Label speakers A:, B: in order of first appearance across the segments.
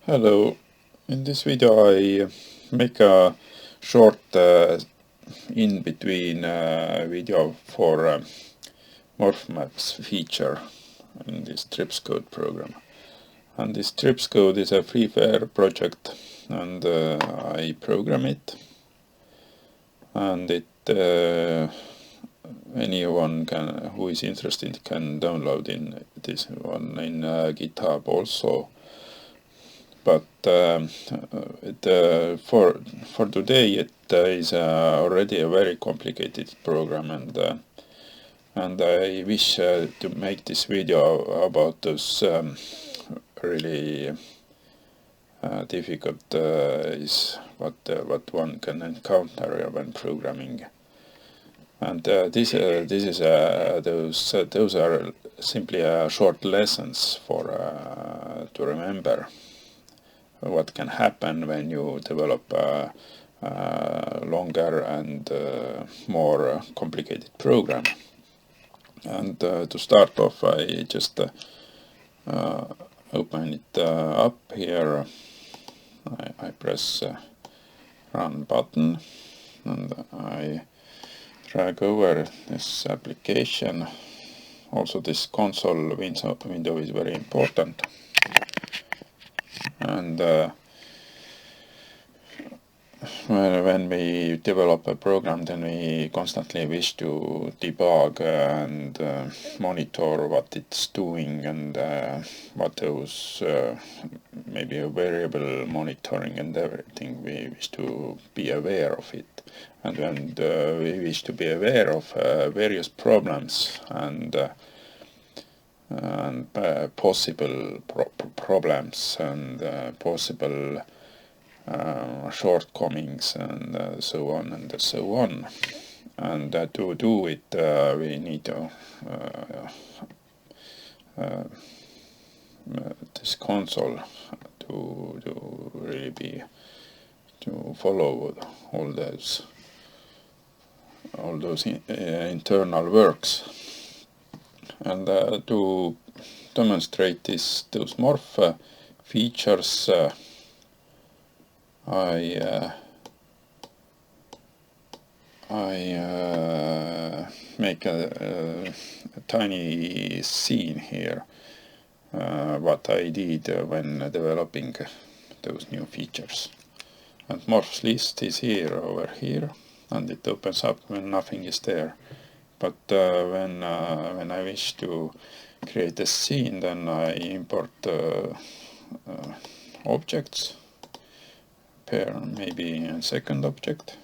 A: Hello, in this video I make a short in-between video for morph maps feature in this Tripscode program. And this Tripscode is a freeware project, and I program it, and anyone who is interested can download in this one in GitHub also. But for today it is already a very complicated program, and I wish to make this video about those really difficult is what one can encounter when programming. And those are simply short lessons for to remember what can happen when you develop a longer and more complicated program. And to start off, I just open it up here. I press run button, and I drag over this application. Also, this console window is very important. And when we develop a program, then we constantly wish to debug and monitor what it's doing, and what those maybe a variable monitoring and everything, we wish to be aware of it. And when we wish to be aware of various problems and possible problems and possible shortcomings and so on and so on. And to do it, we need to this console to really be to follow all those internal works. And to demonstrate those morph features, I make a tiny scene here, what I did when developing those new features. And morphs list is over here, and it opens up when nothing is there. But when I wish to create a scene, then I import objects, pair maybe a second object,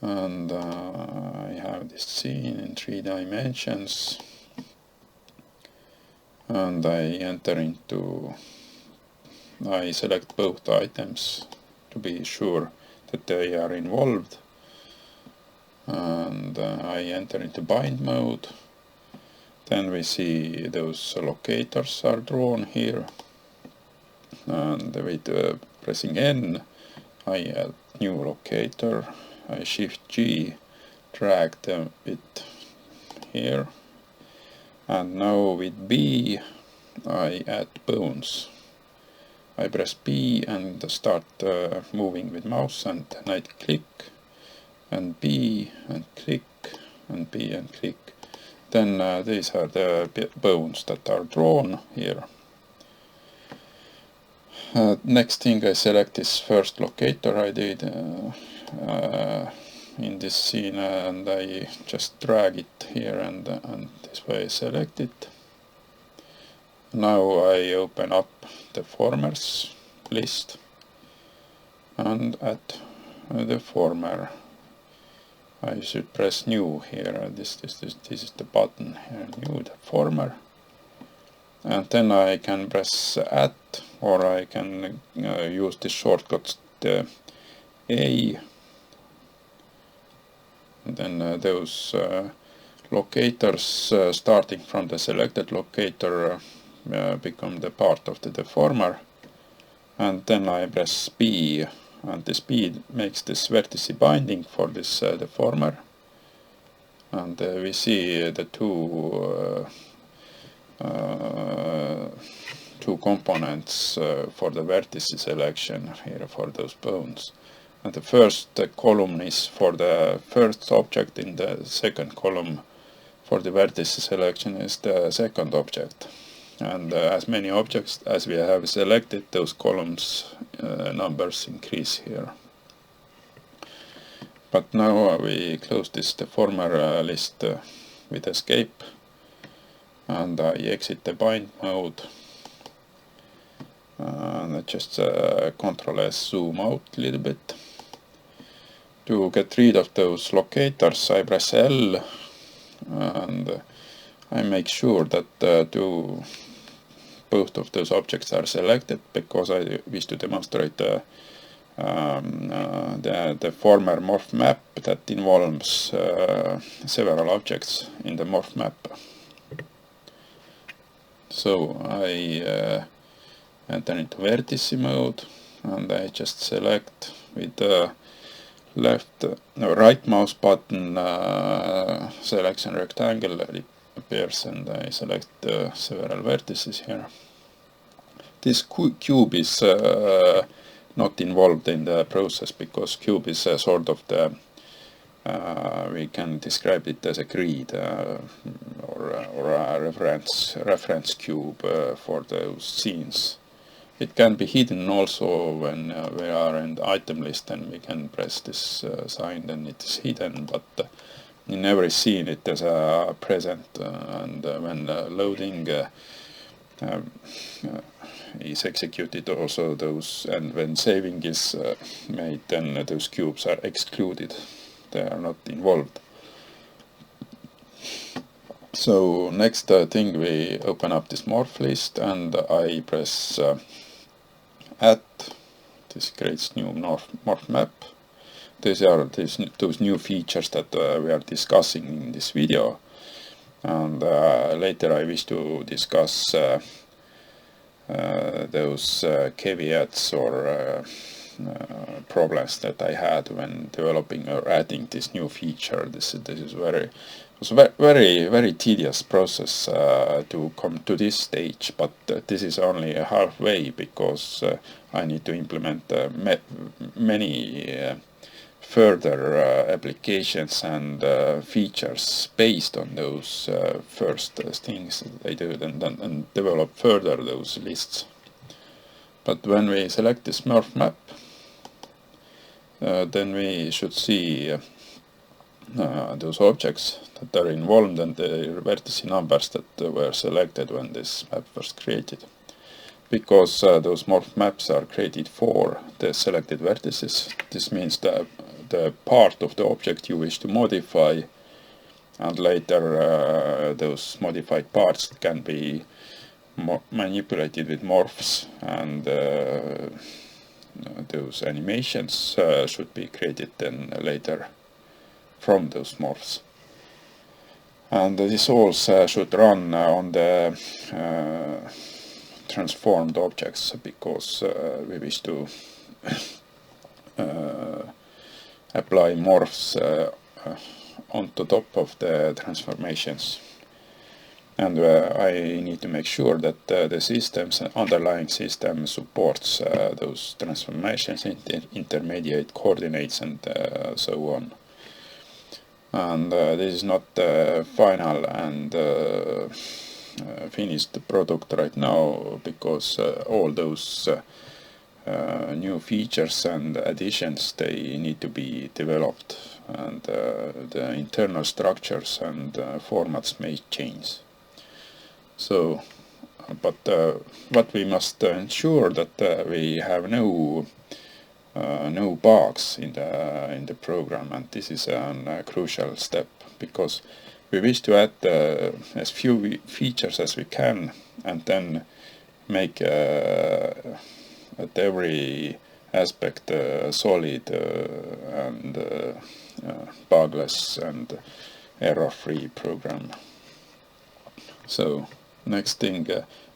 A: and I have this scene in 3 dimensions, and I select both items to be sure that they are involved, and I enter into bind mode. Then we see those locators are drawn here, and with pressing N I add new locator. I shift G, drag them it here, and now with B I add bones. I press B and start moving with mouse, and then I click and B and click and B and click. Then these are the bones that are drawn here. Next thing, I select this first locator I did in this scene, and I just drag it here, and this way I select it. Now I open up the formers list, and at the former I should press new here. This is the button here, new the former, and then I can press add, or I can use the shortcut A, and then those locators starting from the selected locator become the part of the deformer, and then I press B, and this B makes this vertice binding for this deformer, and we see the two components for the vertices selection here for those bones. And the first column is for the first object, in the second column for the vertices selection is the second object. And as many objects as we have selected, those columns numbers increase here. But now we close this the former list with escape, and I exit the bind mode, and I just Ctrl S zoom out a little bit. To get rid of those locators, I press L, and I make sure that both of those objects are selected, because I wish to demonstrate the former morph map that involves several objects in the morph map. So I enter into vertice mode, and I just select with the right mouse button selection rectangle appears, and I select several vertices here. This cube is not involved in the process, because cube is sort of the we can describe it as a grid or a reference cube for those scenes. It can be hidden also when we are in the item list, and we can press this sign, then it is hidden, but in every scene it is present, and when loading is executed also those, and when saving is made, then those cubes are excluded, they are not involved. So next thing, we open up this morph list, and I press add. This creates new morph map. These are those new features that we are discussing in this video, and later I wish to discuss those caveats or problems that I had when developing or adding this new feature. This is very tedious process to come to this stage, but this is only halfway, because I need to implement many further applications and features based on those first things that I do, and develop further those lists. But when we select this morph map, then we should see those objects that are involved and the vertice numbers that were selected when this map was created. Because those morph maps are created for the selected vertices, this means the part of the object you wish to modify, and later those modified parts can be manipulated with morphs, and those animations should be created then later from those morphs. And this also should run on the transformed objects, because we wish to apply morphs on the top of the transformations. And I need to make sure that the underlying system supports those transformations, intermediate coordinates, and so on. And this is not the final and finished product right now, because all those new features and additions, they need to be developed, and the internal structures and formats may change. So, but what we must ensure that we have no bugs in the program, and this is a crucial step, because we wish to add as few features as we can, and then make at every aspect solid and bugless and error-free program. So next thing,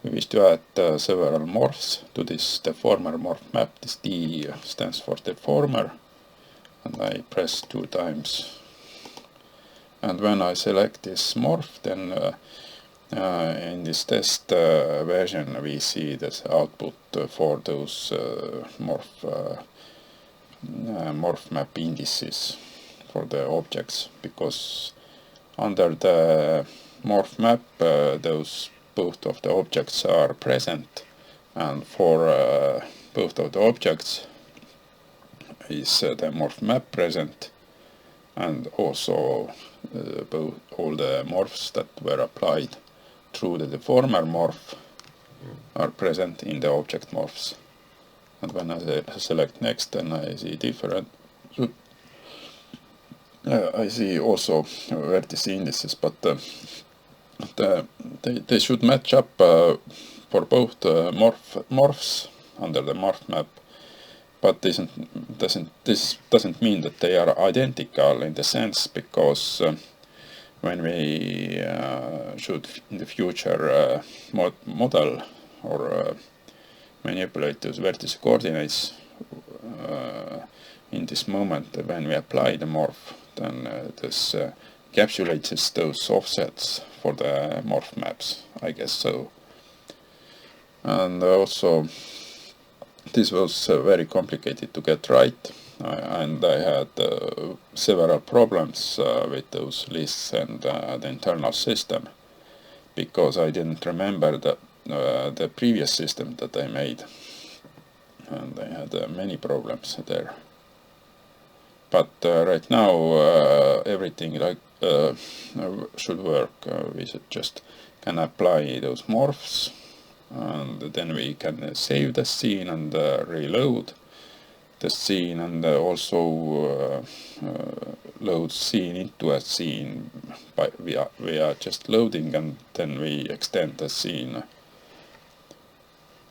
A: we wish to add several morphs to this deformer morph map. This D stands for deformer, and I press 2 times. And when I select this morph, then In this test version we see this output for those morph map indices for the objects, because under the morph map those both of the objects are present, and for both of the objects is the morph map present, and also all the morphs that were applied through the deformer morph are present in the object morphs. And when I select next, then I see different. I see also vertice indices, but they should match up for both morphs under the morph map. But this doesn't mean that they are identical in the sense, because when we should in the future model or manipulate those vertice coordinates, in this moment when we apply the morph, then this encapsulates those offsets for the morph maps, I guess so. And also this was very complicated to get right, and I had several problems with those lists and the internal system, because I didn't remember the previous system that I made, and I had many problems there. But right now everything should work. We just can apply those morphs, and then we can save the scene and reload the scene, and also load scene into a scene via just loading, and then we extend the scene,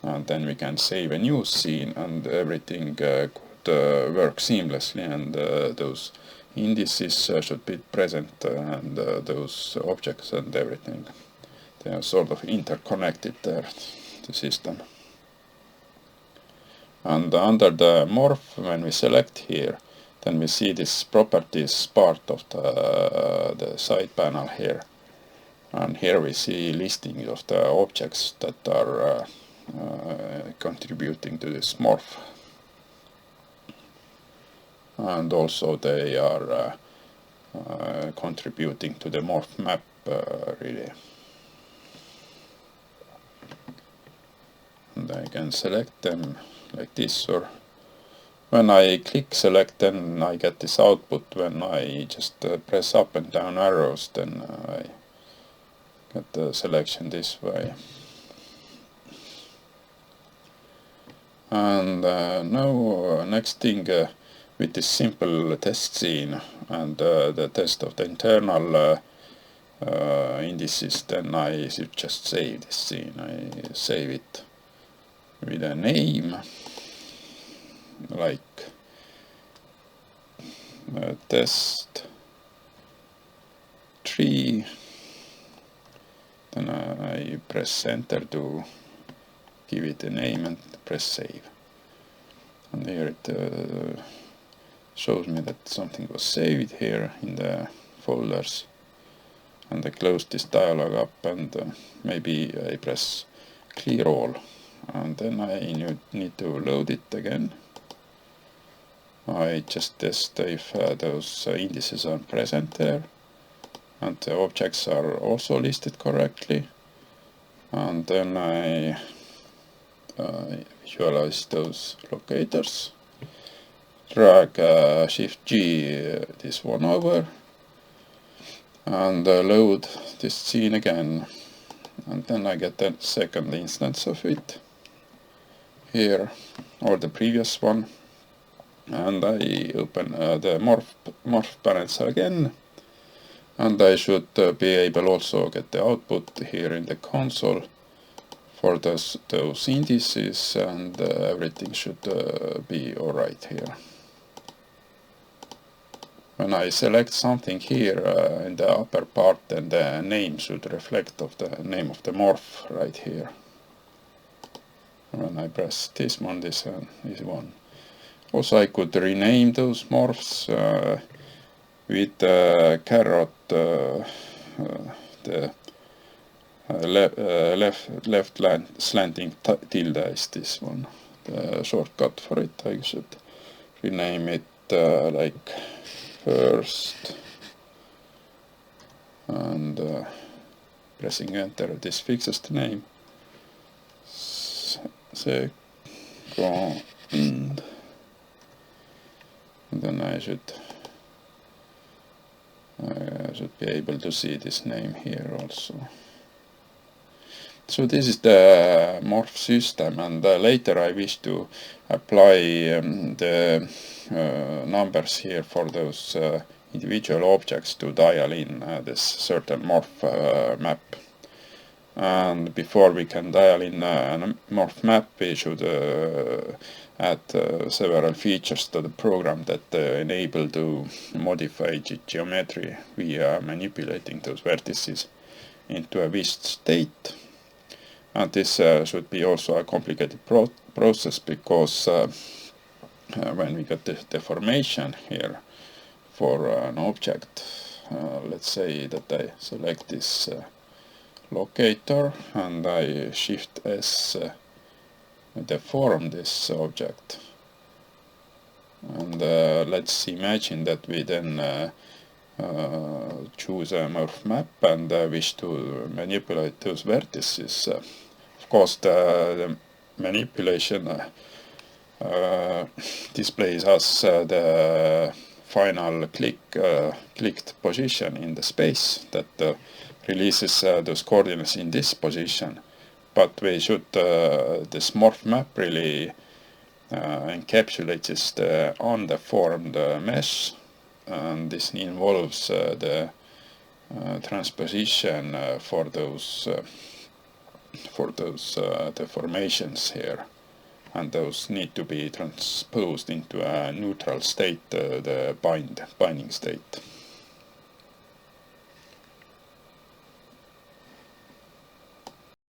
A: and then we can save a new scene, and everything could work seamlessly, and those indices should be present, and those objects and everything. They are sort of interconnected there, the system. And under the morph, when we select here, then we see this properties part of the side panel here. And here we see listing of the objects that are contributing to this morph. And also they are contributing to the morph map, really. And I can select them like this, or when I click select, then I get this output. When I just press up and down arrows, then I get the selection this way. And now next thing, with this simple test scene and the test of the internal indices, then I should just save this scene. I save it with a name like test 3, then I press enter to give it a name and press save, and here it shows me that something was saved here in the folders, and I close this dialog up, and maybe I press clear all, and then I need to load it again. I just test if those indices are present there, and the objects are also listed correctly, and then I visualize those locators, drag Shift G this one over, and load this scene again, and then I get the second instance of it here, or the previous one, and I open the morph panels again, and I should be able also get the output here in the console for those indices, and everything should be alright here. When I select something here in the upper part, then the name should reflect of the name of the morph right here. When I press this one, this one. Also, I could rename those morphs with caret, the left slanting tilde is this one. The shortcut for it, I should rename it like first, and pressing enter, this fixes the name. Second, and then I should be able to see this name here also. So this is the morph system, and later I wish to apply the numbers here for those individual objects to dial in this certain morph map. And before we can dial in a morph map, we should add several features to the program that enable to modify geometry via manipulating those vertices into a wished state. And this should be also a complicated process, because when we get the deformation here for an object, let's say that I select this locator and I Shift S deform this object, and let's imagine that we then choose a morph map and wish to manipulate those vertices. Of course, the manipulation displays us the final clicked position in the space that releases those coordinates in this position. But we should, this morph map really encapsulates the undeformed mesh, and this involves the transposition for those deformations here, and those need to be transposed into a neutral state, the binding state.